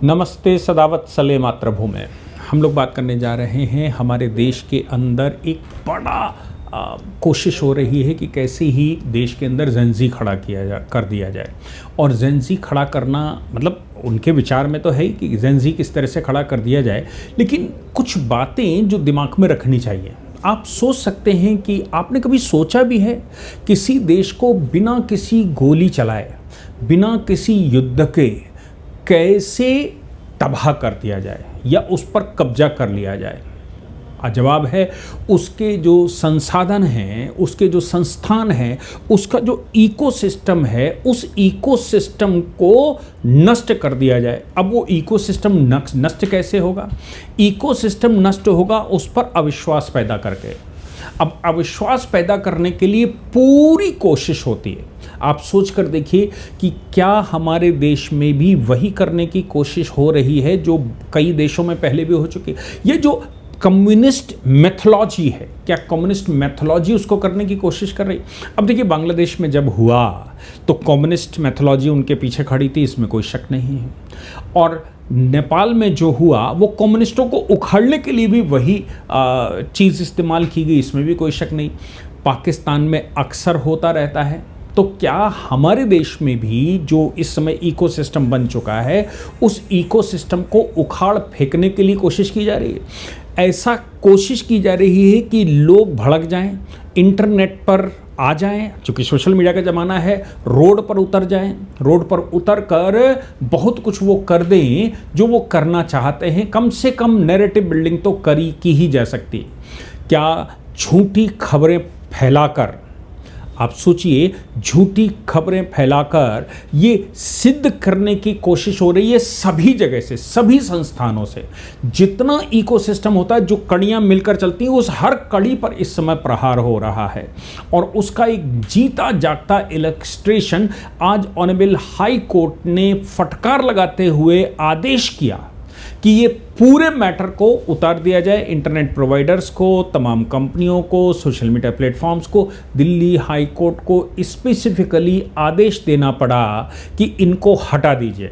नमस्ते सदावत सले मातृभूमि। हम लोग बात करने जा रहे हैं हमारे देश के अंदर एक बड़ा कोशिश हो रही है कि कैसे ही देश के अंदर जेनजी खड़ा कर दिया जाए। और जेनजी खड़ा करना मतलब उनके विचार में तो है ही कि जेनजी किस तरह से खड़ा कर दिया जाए, लेकिन कुछ बातें जो दिमाग में रखनी चाहिए। आप सोच सकते हैं कि आपने कभी सोचा भी है किसी देश को बिना किसी गोली चलाए, बिना किसी युद्ध के कैसे तबाह कर दिया जाए या उस पर कब्जा कर लिया जाए? जवाब है उसके जो संसाधन हैं, उसके जो संस्थान हैं, उसका जो इकोसिस्टम है, उस इकोसिस्टम को नष्ट कर दिया जाए। अब वो इकोसिस्टम नष्ट कैसे होगा? इकोसिस्टम नष्ट होगा उस पर अविश्वास पैदा करके। अब अविश्वास पैदा करने के लिए पूरी कोशिश होती है। आप सोच कर देखिए कि क्या हमारे देश में भी वही करने की कोशिश हो रही है जो कई देशों में पहले भी हो चुकी है। ये जो कम्युनिस्ट मैथोलॉजी है, क्या कम्युनिस्ट मैथोलॉजी उसको करने की कोशिश कर रही? अब देखिए, बांग्लादेश में जब हुआ तो कम्युनिस्ट मैथोलॉजी उनके पीछे खड़ी थी, इसमें कोई शक नहीं है। और नेपाल में जो हुआ वो कम्युनिस्टों को उखाड़ने के लिए भी वही चीज़ इस्तेमाल की गई, इसमें भी कोई शक नहीं। पाकिस्तान में अक्सर होता रहता है। तो क्या हमारे देश में भी जो इस समय इकोसिस्टम बन चुका है, उस इकोसिस्टम को उखाड़ फेंकने के लिए कोशिश की जा रही है? ऐसा कोशिश की जा रही है कि लोग भड़क जाएं, इंटरनेट पर आ जाएं, चूँकि सोशल मीडिया का ज़माना है, रोड पर उतर जाएं, रोड पर उतर कर बहुत कुछ वो कर दें जो वो करना चाहते हैं। कम से कम नैरेटिव बिल्डिंग तो की ही जा सकती है। क्या झूठी खबरें फैलाकर, आप सोचिए, झूठी खबरें फैलाकर ये सिद्ध करने की कोशिश हो रही है सभी जगह से, सभी संस्थानों से। जितना इकोसिस्टम होता है, जो कड़ियां मिलकर चलती हैं, उस हर कड़ी पर इस समय प्रहार हो रहा है। और उसका एक जीता जागता इलस्ट्रेशन आज ऑनरेबल हाई कोर्ट ने फटकार लगाते हुए आदेश किया कि ये पूरे मैटर को उतार दिया जाए। इंटरनेट प्रोवाइडर्स को, तमाम कंपनियों को, सोशल मीडिया प्लेटफॉर्म्स को, दिल्ली हाई कोर्ट को स्पेसिफिकली आदेश देना पड़ा कि इनको हटा दीजिए।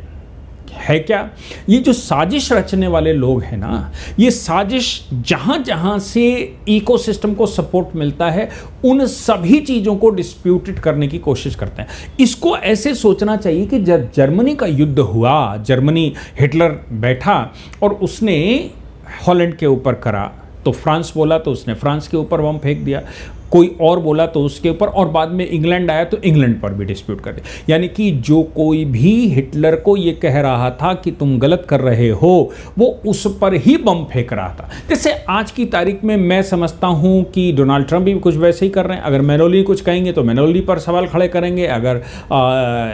है क्या? ये जो साजिश रचने वाले लोग हैं ना, ये साजिश जहां जहां से इकोसिस्टम को सपोर्ट मिलता है, उन सभी चीज़ों को डिस्प्यूटेड करने की कोशिश करते हैं। इसको ऐसे सोचना चाहिए कि जब जर्मनी का युद्ध हुआ, जर्मनी, हिटलर बैठा और उसने हॉलैंड के ऊपर करा, तो फ्रांस बोला तो उसने फ्रांस के ऊपर बम फेंक दिया, कोई और बोला तो उसके ऊपर, और बाद में इंग्लैंड आया तो इंग्लैंड पर भी डिस्प्यूट कर दिया। यानी कि जो कोई भी हिटलर को ये कह रहा था कि तुम गलत कर रहे हो, वो उस पर ही बम फेंक रहा था। जैसे आज की तारीख में मैं समझता हूँ कि डोनाल्ड ट्रंप भी कुछ वैसे ही कर रहे हैं। अगर मेलोनी कुछ कहेंगे तो मेलोनी पर सवाल खड़े करेंगे, अगर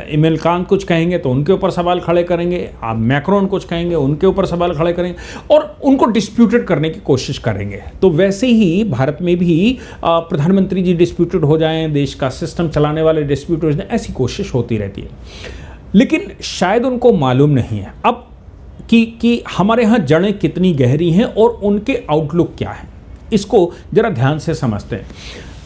इमरान खान कुछ कहेंगे तो उनके ऊपर सवाल खड़े करेंगे, आप मैक्रोन कुछ कहेंगे उनके ऊपर सवाल खड़े करेंगे और उनको डिस्प्यूटेड करने की कोशिश करेंगे। तो वैसे ही भारत में भी प्रधानमंत्री जी डिस्प्यूटेड हो जाएं, देश का सिस्टम चलाने वाले डिस्प्यूटेड हो जाएं, ऐसी कोशिश होती रहती है। लेकिन शायद उनको मालूम नहीं है अब कि हमारे यहाँ जड़ें कितनी गहरी हैं और उनके आउटलुक क्या है। इसको जरा ध्यान से समझते हैं।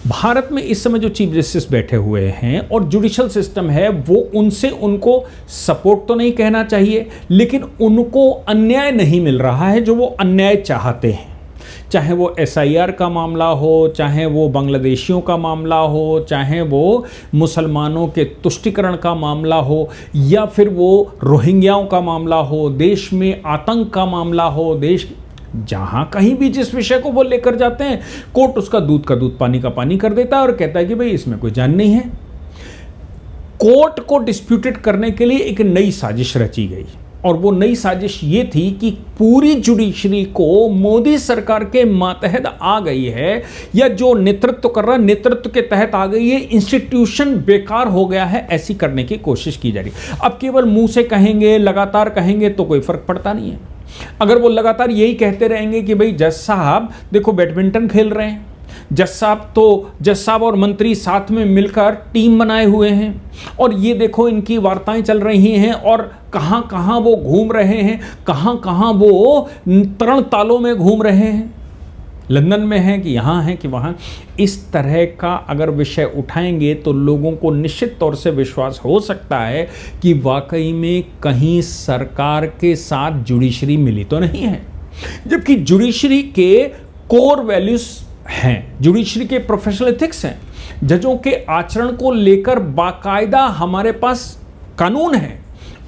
भारत में इस समय जो चीफ जस्टिस बैठे हुए हैं और जुडिशल सिस्टम है, वो उनको सपोर्ट तो नहीं कहना चाहिए, लेकिन उनको अन्याय नहीं मिल रहा है जो वो अन्याय चाहते हैं। चाहे वो SIR का मामला हो, चाहे वो बांग्लादेशियों का मामला हो, चाहे वो मुसलमानों के तुष्टिकरण का मामला हो, या फिर वो रोहिंग्याओं का मामला हो, देश में आतंक का मामला हो, देश जहां कहीं भी जिस विषय को वो लेकर जाते हैं, कोर्ट उसका दूध का दूध, पानी का पानी कर देता है और कहता है कि भाई इसमें कोई जान नहीं है। कोर्ट को डिस्प्यूटेड करने के लिए एक नई साजिश रची गई, और वो नई साजिश ये थी कि पूरी जुडिशरी को मोदी सरकार के मातहत आ गई है, या जो नेतृत्व कर रहा है नेतृत्व के तहत आ गई है, इंस्टीट्यूशन बेकार हो गया है, ऐसी करने की कोशिश की जा रही। अब केवल मुंह से कहेंगे, लगातार कहेंगे तो कोई फर्क पड़ता नहीं है। अगर वो लगातार यही कहते रहेंगे कि भाई जज साहब देखो बैडमिंटन खेल रहे हैं, जज साहब और मंत्री साथ में मिलकर टीम बनाए हुए हैं, और ये देखो इनकी वार्ताएं चल रही हैं, और कहां कहां वो घूम रहे हैं, कहां कहां वो तरण तालों में घूम रहे हैं, लंदन में हैं कि यहाँ हैं कि वहाँ, इस तरह का अगर विषय उठाएंगे तो लोगों को निश्चित तौर से विश्वास हो सकता है कि वाकई में कहीं सरकार के साथ जुडिशरी मिली तो नहीं है। जबकि जुडिशरी के कोर वैल्यूज हैं, जुडिशरी के प्रोफेशनल एथिक्स हैं, जजों के आचरण को लेकर बाकायदा हमारे पास कानून हैं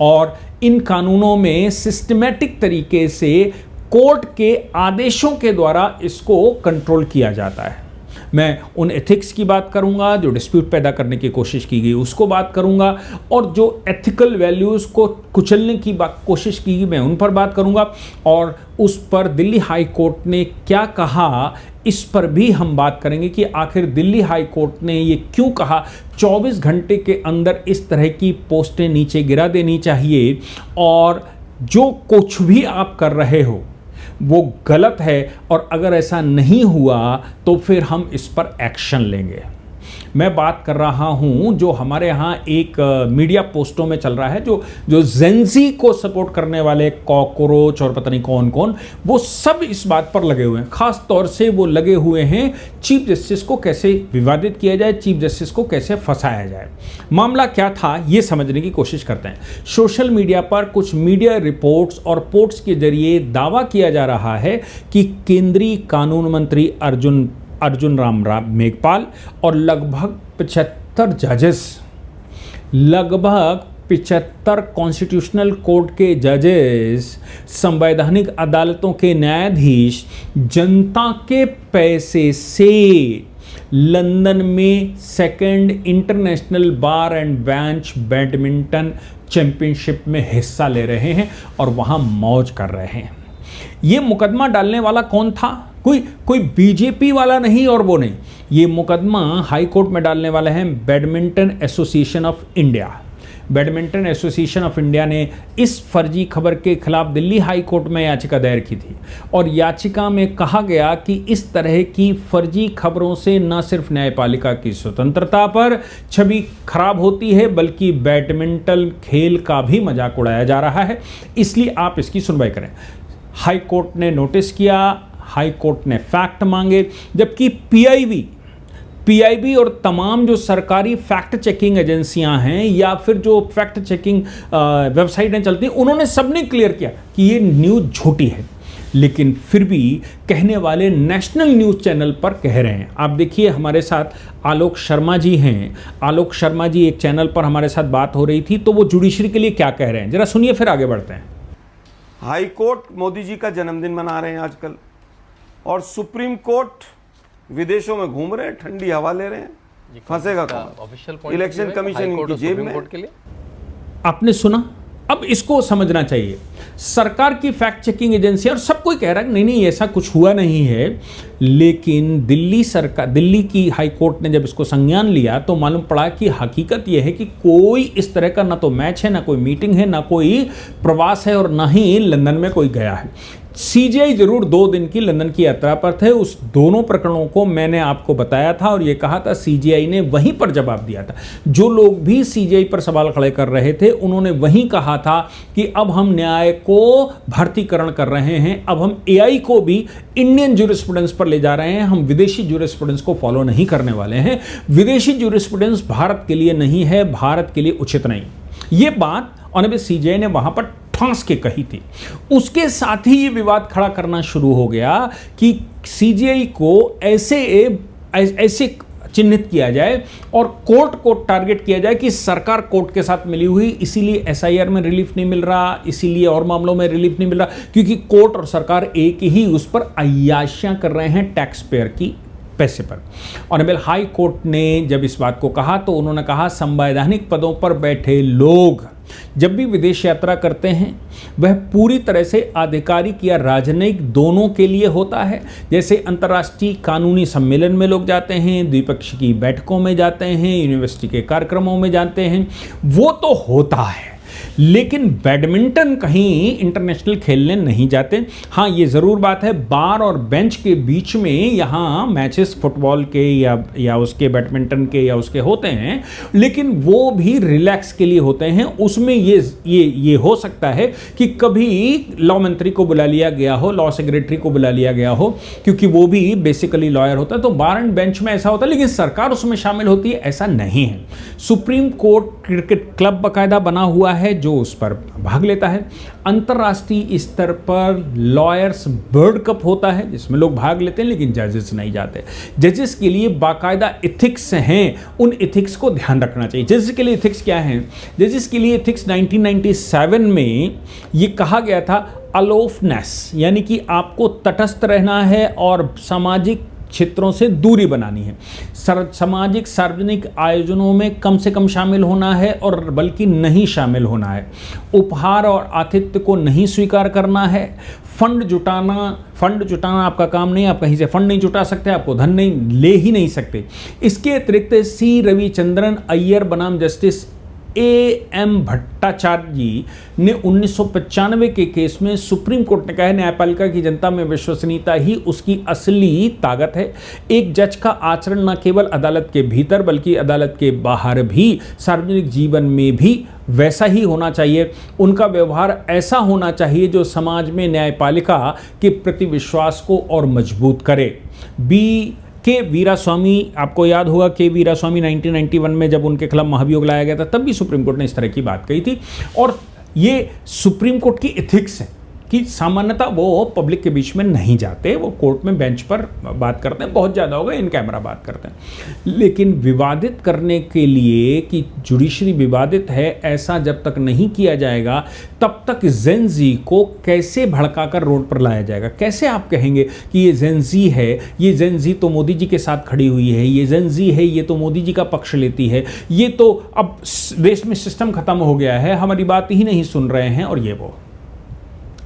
और इन कानूनों में सिस्टमैटिक तरीके से कोर्ट के आदेशों के द्वारा इसको कंट्रोल किया जाता है। मैं उन एथिक्स की बात करूंगा, जो डिस्प्यूट पैदा करने की कोशिश की गई उसको बात करूंगा, और जो एथिकल वैल्यूज़ को कुचलने की कोशिश की गई मैं उन पर बात करूंगा, और उस पर दिल्ली हाई कोर्ट ने क्या कहा इस पर भी हम बात करेंगे कि आखिर दिल्ली हाई कोर्ट ने ये क्यों कहा 24 घंटे के अंदर इस तरह की पोस्टें नीचे गिरा देनी चाहिए, और जो कुछ भी आप कर रहे हो वो गलत है, और अगर ऐसा नहीं हुआ तो फिर हम इस पर एक्शन लेंगे। मैं बात कर रहा हूं जो हमारे यहाँ एक मीडिया पोस्टों में चल रहा है, जो जेंजी को सपोर्ट करने वाले कॉकरोच और पता नहीं कौन कौन, वो सब इस बात पर लगे हुए हैं। खास तौर से वो लगे हुए हैं चीफ जस्टिस को कैसे विवादित किया जाए, चीफ जस्टिस को कैसे फंसाया जाए। मामला क्या था ये समझने की कोशिश करते हैं। सोशल मीडिया पर कुछ मीडिया रिपोर्ट्स और पोर्ट्स के जरिए दावा किया जा रहा है कि केंद्रीय कानून मंत्री अर्जुन राम मेघवाल और लगभग 75 जजेस, लगभग 75 कॉन्स्टिट्यूशनल कोर्ट के जजेस, संवैधानिक अदालतों के न्यायाधीश जनता के पैसे से लंदन में second international bar and bench badminton championship में हिस्सा ले रहे हैं और वहां मौज कर रहे हैं। ये मुकदमा डालने वाला कौन था? कोई बीजेपी वाला नहीं और वो नहीं। ये मुकदमा हाई कोर्ट में डालने वाले हैं badminton association of India. Badminton association of India ने इस फर्जी खबर के खिलाफ दिल्ली हाई कोर्ट में याचिका दायर की थी, और याचिका में कहा गया कि इस तरह की फर्जी खबरों से न सिर्फ न्यायपालिका की स्वतंत्रता पर छवि खराब होती है, बल्कि बैडमिंटन खेल का भी मजाक उड़ाया जा रहा है। इसलिए आप इसकी सुनवाई करें। हाई कोर्ट ने नोटिस किया, हाई कोर्ट ने फैक्ट मांगे, जबकि पीआईबी और तमाम जो सरकारी फैक्ट चेकिंग एजेंसियां हैं या फिर जो फैक्ट चेकिंग वेबसाइटें चलती हैं, उन्होंने सबने क्लियर किया कि ये न्यूज़ झूठी है। लेकिन फिर भी कहने वाले नेशनल न्यूज़ चैनल पर कह रहे हैं। आप देखिए, हमारे साथ आलोक शर्मा जी हैं। आलोक शर्मा जी एक चैनल पर हमारे साथ बात हो रही थी, तो वो जुडिशरी के लिए क्या कह रहे हैं, जरा सुनिए, फिर आगे बढ़ते हैं। हाई कोर्ट मोदी जी का जन्मदिन मना रहे हैं आजकल, और सुप्रीम कोर्ट विदेशों में घूम रहे हैं, ठंडी हवा ले रहे हैं, फंसेगा कौन? इलेक्शन कमीशन इनकी जेब में। आपने सुना, अब इसको समझना चाहिए। सरकार की फैक्ट चेकिंग एजेंसी और सब कोई कह रहा है नहीं ऐसा कुछ हुआ नहीं है, लेकिन दिल्ली की हाई कोर्ट ने जब इसको संज्ञान लिया तो मालूम पड़ा कि हकीकत यह है कि कोई इस तरह का ना तो मैच है, ना कोई मीटिंग है, ना कोई प्रवास है, और ना ही लंदन में कोई गया है। सीजीआई जरूर 2 दिन की लंदन की यात्रा पर थे। उस दोनों प्रकरणों को मैंने आपको बताया था और ये कहा था, सीजीआई ने वहीं पर जवाब दिया था। जो लोग भी सीजीआई पर सवाल खड़े कर रहे थे उन्होंने वहीं कहा था कि अब हम न्याय को भारतीकरण कर रहे हैं, अब हम एआई को भी इंडियन ज्यूरिस्प्रूडेंस पर ले जा रहे हैं, हम विदेशी ज्यूरिस्प्रूडेंस को फॉलो नहीं करने वाले हैं। विदेशी ज्यूरिस्प्रूडेंस भारत के लिए नहीं है, भारत के लिए उचित नहीं। ये बात ऑनरेबल सीजीआई ने वहां पर ठांस के कही थी। उसके साथ ही ये विवाद खड़ा करना शुरू हो गया कि सीजीआई को ऐसे चिन्हित किया जाए और कोर्ट को टारगेट किया जाए कि सरकार कोर्ट के साथ मिली हुई, इसीलिए एसआईआर में रिलीफ नहीं मिल रहा, इसीलिए और मामलों में रिलीफ नहीं मिल रहा, क्योंकि कोर्ट और सरकार एक ही उस पर अय्याशियां कर रहे हैं टैक्स पेयर की पैसे पर। ऑनरेबल हाई कोर्ट ने जब इस बात को कहा तो उन्होंने कहा, संवैधानिक पदों पर बैठे लोग जब भी विदेश यात्रा करते हैं वह पूरी तरह से आधिकारिक या राजनयिक दोनों के लिए होता है। जैसे अंतर्राष्ट्रीय कानूनी सम्मेलन में लोग जाते हैं, द्विपक्षीय बैठकों में जाते हैं, यूनिवर्सिटी के कार्यक्रमों में जाते हैं, वो तो होता है, लेकिन बैडमिंटन कहीं इंटरनेशनल खेलने नहीं जाते। हाँ, ये ज़रूर बात है, बार और बेंच के बीच में यहाँ मैचेस फुटबॉल के या उसके बैडमिंटन के या उसके होते हैं, लेकिन वो भी रिलैक्स के लिए होते हैं। उसमें ये हो सकता है कि कभी लॉ मंत्री को बुला लिया गया हो, लॉ सेक्रेटरी को बुला लिया गया हो, क्योंकि वो भी बेसिकली लॉयर होता है, तो बार एंड बेंच में ऐसा होता है, लेकिन सरकार उसमें शामिल होती है, ऐसा नहीं है। सुप्रीम कोर्ट क्रिकेट क्लब बाकायदा बना हुआ है जो उस पर भाग लेता है। अंतर्राष्ट्रीय स्तर पर लॉयर्स वर्ल्ड कप होता है जिसमें लोग भाग लेते हैं, लेकिन जजेस नहीं जाते। जजेस के लिए बाकायदा इथिक्स हैं, उन इथिक्स को ध्यान रखना चाहिए। जजेस के लिए इथिक्स क्या है? जजेस के लिए इथिक्स 1997 में ये कहा गया था अलोफनेस, यानी कि आपको तटस्थ रहना है और सामाजिक क्षेत्रों से दूरी बनानी है। सामाजिक सार्वजनिक आयोजनों में कम से कम शामिल होना है और बल्कि नहीं शामिल होना है। उपहार और आतिथ्य को नहीं स्वीकार करना है। फंड जुटाना आपका काम नहीं, आप कहीं से फंड नहीं जुटा सकते, आपको धन नहीं ले ही नहीं सकते। इसके अतिरिक्त सी रविचंद्रन अय्यर बनाम जस्टिस A.M. भट्टाचार्य जी ने 1995 के केस में सुप्रीम कोर्ट ने कहा है न्यायपालिका की जनता में विश्वसनीयता ही उसकी असली ताकत है। एक जज का आचरण न केवल अदालत के भीतर बल्कि अदालत के बाहर भी सार्वजनिक जीवन में भी वैसा ही होना चाहिए। उनका व्यवहार ऐसा होना चाहिए जो समाज में न्यायपालिका के प्रति विश्वास को और मजबूत करे। के वीरास्वामी, आपको याद होगा के वीरास्वामी 1991 में जब उनके खिलाफ महाभियोग लाया गया था, तब भी सुप्रीम कोर्ट ने इस तरह की बात कही थी। और ये सुप्रीम कोर्ट की एथिक्स है कि सामान्यतः वो पब्लिक के बीच में नहीं जाते, वो कोर्ट में बेंच पर बात करते हैं, बहुत ज़्यादा होगा इन कैमरा बात करते हैं। लेकिन विवादित करने के लिए कि जुडिशरी विवादित है, ऐसा जब तक नहीं किया जाएगा तब तक जेन जी को कैसे भड़काकर रोड पर लाया जाएगा? कैसे आप कहेंगे कि ये जेन जी है, ये जेन जी तो मोदी जी के साथ खड़ी हुई है, ये जेन जी है, ये तो मोदी जी का पक्ष लेती है, ये तो अब देश में सिस्टम खत्म हो गया है, हमारी बात ही नहीं सुन रहे हैं, और ये वो।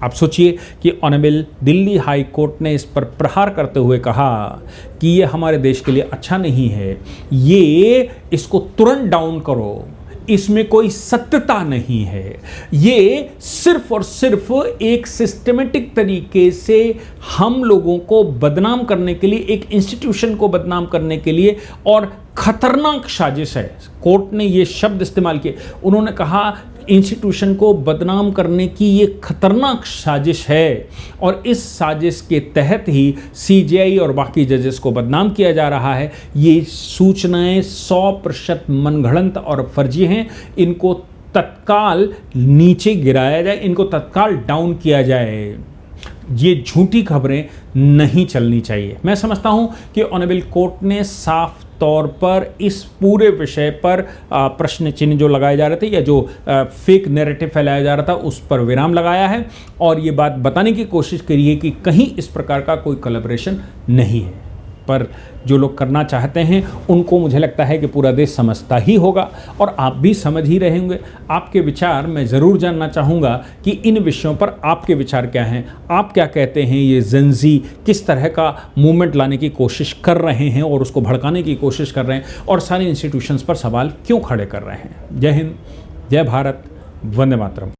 आप सोचिए कि ऑनरेबल दिल्ली हाई कोर्ट ने इस पर प्रहार करते हुए कहा कि ये हमारे देश के लिए अच्छा नहीं है, ये इसको तुरंत डाउन करो, इसमें कोई सत्यता नहीं है, ये सिर्फ और सिर्फ एक सिस्टमेटिक तरीके से हम लोगों को बदनाम करने के लिए, एक इंस्टीट्यूशन को बदनाम करने के लिए और खतरनाक साजिश है। कोर्ट ने ये शब्द इस्तेमाल किए, उन्होंने कहा इंस्टीट्यूशन को बदनाम करने की ये खतरनाक साजिश है और इस साजिश के तहत ही सीजेआई और बाकी जजेस को बदनाम किया जा रहा है। ये सूचनाएं 100% मनगढ़ंत और फर्जी हैं, इनको तत्काल नीचे गिराया जाए, इनको तत्काल डाउन किया जाए। ये झूठी खबरें नहीं चलनी चाहिए। मैं समझता हूं कि ऑनरेबल कोर्ट ने साफ तौर पर इस पूरे विषय पर प्रश्न चिन्ह जो लगाए जा रहे थे या जो फेक नैरेटिव फैलाया जा रहा था उस पर विराम लगाया है और ये बात बताने की कोशिश करी है कि कहीं इस प्रकार का कोई कोलैबोरेशन नहीं है। पर जो लोग करना चाहते हैं उनको मुझे लगता है कि पूरा देश समझता ही होगा और आप भी समझ ही रहे होंगे। आपके विचार मैं ज़रूर जानना चाहूँगा कि इन विषयों पर आपके विचार क्या हैं, आप क्या कहते हैं, ये जेन ज़ी किस तरह का मूवमेंट लाने की कोशिश कर रहे हैं और उसको भड़काने की कोशिश कर रहे हैं और सारे इंस्टीट्यूशंस पर सवाल क्यों खड़े कर रहे हैं। जय हिंद, जय भारत, वंदे मातरम।